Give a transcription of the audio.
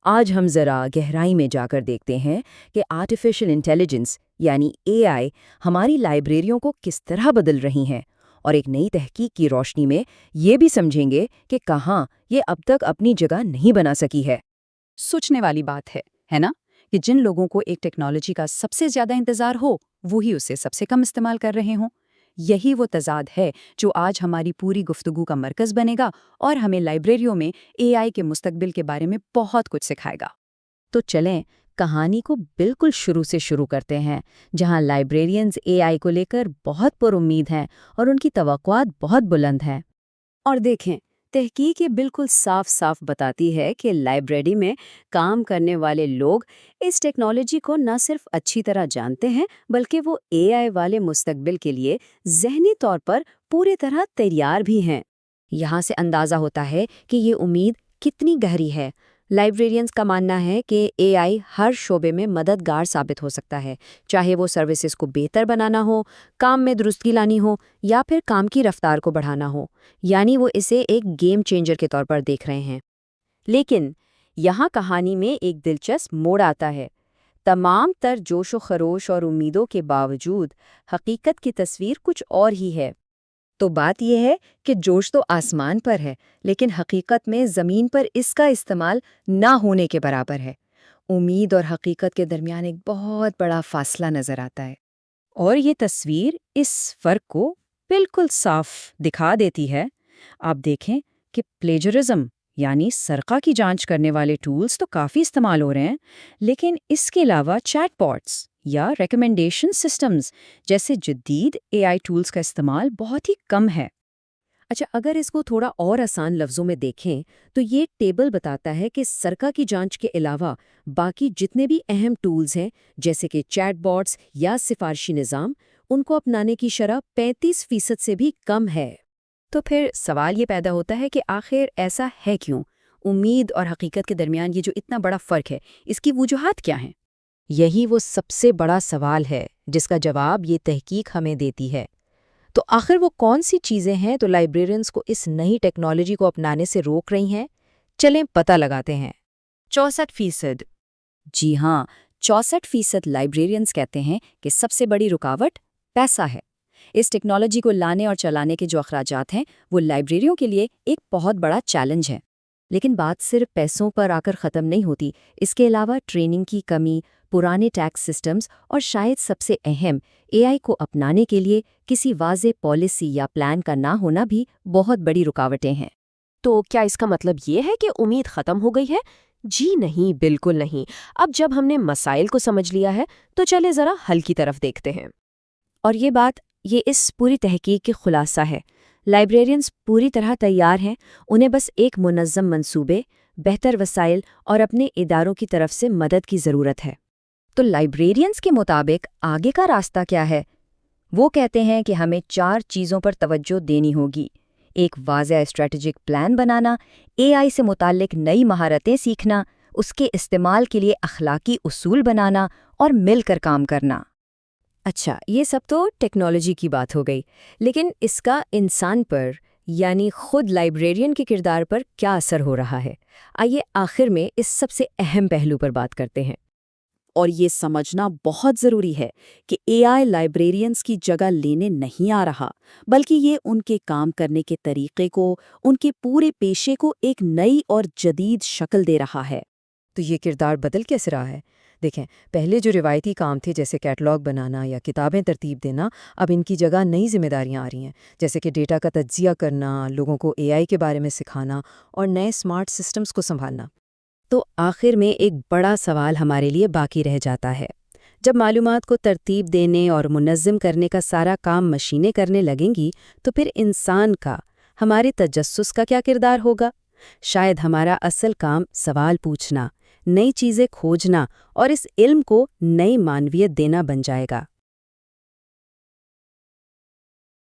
آج ہم ذرا گہرائی میں جا کر دیکھتے ہیں کہ آرٹیفیشل انٹیلیجنس یعنی اے آئی ہماری لائبریریوں کو کس طرح بدل رہی ہیں، اور ایک نئی تحقیق کی روشنی میں یہ بھی سمجھیں گے کہ کہاں یہ اب تک اپنی جگہ نہیں بنا سکی ہے۔ سوچنے والی بات ہے نا؟ کہ جن لوگوں کو ایک ٹیکنالوجی کا سب سے زیادہ انتظار ہو وہی اسے سب سے کم استعمال کر رہے ہوں۔ یہی وہ تضاد ہے جو آج ہماری پوری گفتگو کا مرکز بنے گا اور ہمیں لائبریریوں میں اے آئی کے مستقبل کے بارے میں بہت کچھ سکھائے گا۔ تو چلیں کہانی کو بالکل شروع سے شروع کرتے ہیں، جہاں لائبریرینز اے آئی کو لے کر بہت پر امید ہیں اور ان کی توقعات بہت بلند ہیں۔ اور دیکھیں، تحقیق یہ بالکل صاف صاف بتاتی ہے کہ لائبریری میں کام کرنے والے لوگ اس ٹیکنالوجی کو نہ صرف اچھی طرح جانتے ہیں بلکہ وہ اے آئی والے مستقبل کے لیے ذہنی طور پر پوری طرح تیار بھی ہیں۔ یہاں سے اندازہ ہوتا ہے کہ یہ امید کتنی گہری ہے۔ لائبریرینز کا ماننا ہے کہ اے آئی ہر شعبے میں مددگار ثابت ہو سکتا ہے، چاہے وہ سروسز کو بہتر بنانا ہو، کام میں درستگی لانی ہو یا پھر کام کی رفتار کو بڑھانا ہو، یعنی وہ اسے ایک گیم چینجر کے طور پر دیکھ رہے ہیں۔ لیکن یہاں کہانی میں ایک دلچسپ موڑ آتا ہے۔ تمام تر جوش و خروش اور امیدوں کے باوجود حقیقت کی تصویر کچھ اور ہی ہے۔ تو بات یہ ہے کہ جوش تو آسمان پر ہے، لیکن حقیقت میں زمین پر اس کا استعمال نہ ہونے کے برابر ہے۔ امید اور حقیقت کے درمیان ایک بہت بڑا فاصلہ نظر آتا ہے، اور یہ تصویر اس فرق کو بالکل صاف دکھا دیتی ہے۔ آپ دیکھیں کہ پلیجرزم یعنی سرقہ کی جانچ کرنے والے ٹولز تو کافی استعمال ہو رہے ہیں، لیکن اس کے علاوہ چیٹ باٹس یا ریکمنڈیشن سسٹمز جیسے جدید اے آئی ٹولز کا استعمال بہت ہی کم ہے۔ اچھا، اگر اس کو تھوڑا اور آسان لفظوں میں دیکھیں تو یہ ٹیبل بتاتا ہے کہ سرقہ کی جانچ کے علاوہ باقی جتنے بھی اہم ٹولز ہیں جیسے کہ چیٹ باٹس یا سفارشی نظام، ان کو اپنانے کی شرح 35% سے بھی کم ہے۔ تو پھر سوال یہ پیدا ہوتا ہے کہ آخر ایسا ہے کیوں؟ امید اور حقیقت کے درمیان یہ جو اتنا بڑا فرق ہے، اس کی وجوہات کیا ہیں؟ یہی وہ سب سے بڑا سوال ہے جس کا جواب یہ تحقیق ہمیں دیتی ہے۔ تو آخر وہ کون سی چیزیں ہیں تو لائبریرینز کو اس نئی ٹیکنالوجی کو اپنانے سے روک رہی ہیں؟ چلیں پتہ لگاتے ہیں۔ 64%۔ جی ہاں، 64% لائبریرینز کہتے ہیں کہ سب سے بڑی رکاوٹ پیسہ ہے۔ اس ٹیکنالوجی کو لانے اور چلانے کے جو اخراجات ہیں وہ لائبریریوں کے لیے ایک بہت بڑا چیلنج ہے۔ لیکن بات صرف پیسوں پر آ کر ختم نہیں ہوتی، اس کے علاوہ ٹریننگ کی کمی، پرانے ٹیکس سسٹمز اور شاید سب سے اہم اے آئی کو اپنانے کے لیے کسی واضح پالیسی یا پلان کا نہ ہونا بھی بہت بڑی رکاوٹیں ہیں۔ تو کیا اس کا مطلب یہ ہے کہ امید ختم ہو گئی ہے؟ جی نہیں، بالکل نہیں۔ اب جب ہم نے مسائل کو سمجھ لیا ہے تو چلے ذرا حل کی طرف دیکھتے ہیں۔ اور یہ اس پوری تحقیق کی خلاصہ ہے۔ لائبریرینز پوری طرح تیار ہیں، انہیں بس ایک منظم منصوبے، بہتر وسائل اور اپنے اداروں کی طرف سے مدد کی ضرورت ہے۔ تو لائبریرینز کے مطابق آگے کا راستہ کیا ہے؟ وہ کہتے ہیں کہ ہمیں 4 چیزوں پر توجہ دینی ہوگی۔ ایک واضح اسٹریٹجک پلان بنانا، اے آئی سے متعلق نئی مہارتیں سیکھنا، اس کے استعمال کے لیے اخلاقی اصول بنانا اور مل کر کام کرنا۔ اچھا، یہ سب تو ٹیکنالوجی کی بات ہو گئی، لیکن اس کا انسان پر یعنی خود لائبریرین کے کردار پر کیا اثر ہو رہا ہے؟ آئیے آخر میں اس سب سے اہم پہلو پر بات کرتے ہیں۔ اور یہ سمجھنا بہت ضروری ہے کہ اے آئی لائبریرینز کی جگہ لینے نہیں آ رہا، بلکہ یہ ان کے کام کرنے کے طریقے کو، ان کے پورے پیشے کو ایک نئی اور جدید شکل دے رہا ہے۔ تو یہ کردار بدل کیسے رہا ہے؟ دیکھیں، پہلے جو روایتی کام تھے جیسے کیٹلاگ بنانا یا کتابیں ترتیب دینا، اب ان کی جگہ نئی ذمہ داریاں آ رہی ہیں، جیسے کہ ڈیٹا کا تجزیہ کرنا، لوگوں کو اے آئی کے بارے میں سکھانا اور نئے اسمارٹ سسٹمز کو سنبھالنا۔ تو آخر میں ایک بڑا سوال ہمارے لیے باقی رہ جاتا ہے۔ جب معلومات کو ترتیب دینے اور منظم کرنے کا سارا کام مشینیں کرنے لگیں گی تو پھر انسان کا، ہمارے تجسس کا کیا کردار ہوگا؟ شاید ہمارا اصل کام سوال پوچھنا، نئی چیزیں کھوجنا اور اس علم کو نئی معنویت دینا بن جائے گا۔